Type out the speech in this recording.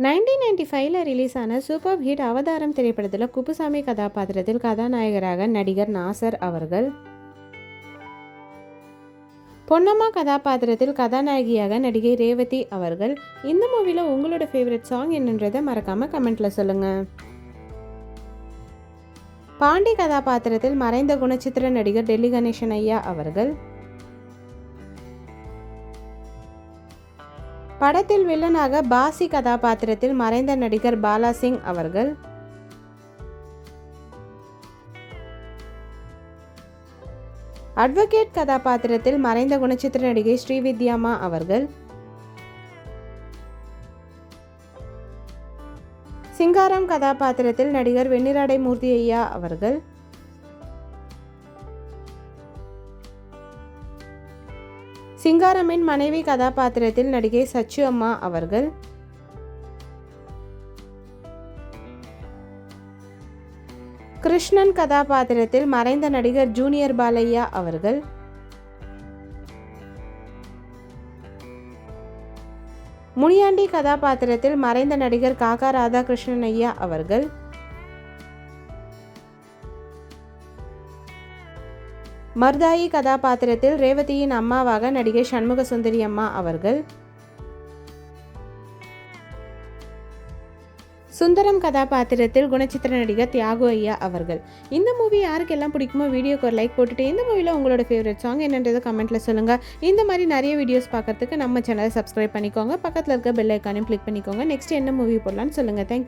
1995ல் release ஆன super hit அவதாரம் திரைப்படத்தில் குப்புசாமி கதாபாத்திரத்தில் கதாநாயகராக நடிகர் நாசர் அவர்கள், பொன்னம்மா கதாபாத்திரத்தில் கதாநாயகியாக நடிகை ரேவதி அவர்கள். இந்த மூவில உங்களோட ஃபேவரட் சாங் என்னன்றதை மறக்காம கமெண்ட்ல சொல்லுங்க. பாண்டி கதாபாத்திரத்தில் மறைந்த குணச்சித்திர நடிகர் டெல்லி கணேசன் ஐயா அவர்கள், படத்தில் வில்லனாக பாசி கதாபாத்திரத்தில் மறைந்த நடிகர் பாலா சிங் அவர்கள், அட்வொகேட் கதாபாத்திரத்தில் மறைந்த குணச்சித்திர நடிகை ஸ்ரீவித்யாமா அவர்கள், சிங்காரம் கதாபாத்திரத்தில் நடிகர் வெண்ணிராடை மூர்த்தி ஐயா அவர்கள், சிங்காரமின் மனைவி கதாபாத்திரத்தில் நடிகை சச்சு அம்மா அவர்கள், கிருஷ்ணன் கதாபாத்திரத்தில் மறைந்த நடிகர் ஜூனியர் பாலையா அவர்கள், முனியாண்டி கதாபாத்திரத்தில் மறைந்த நடிகர் காக்கா ராதாகிருஷ்ணன் ஐயா அவர்கள், மர்தாயி கதாபாத்திரத்தில் ரேவதியின் அம்மாவாக நடிகை சண்முக சுந்தரி அம்மா அவர்கள், சுந்தரம் கதாபாத்திரத்தில் குணச்சித்திர நடிகர் தியாகு ஐயா அவர்கள். இந்த மூவி யாருக்கெல்லாம் பிடிக்குமோ வீடியோக்கு ஒரு லைக் போட்டுட்டு இந்த மூவியில் உங்களோட ஃபேவரட் சாங் என்னன்றதை கமெண்ட்ல சொல்லுங்க. இந்த மாதிரி நிறைய வீடியோஸ் பார்க்கறதுக்கு நம்ம சேனலை சப்ஸ்கிரைப் பண்ணிக்கோங்க. பக்கத்தில் இருக்க பெல் ஐக்கானையும் கிளிக் பண்ணிக்கோங்க. நெக்ஸ்ட் என்ன மூவி போடலான்னு சொல்லுங்க. தேங்க்யூ.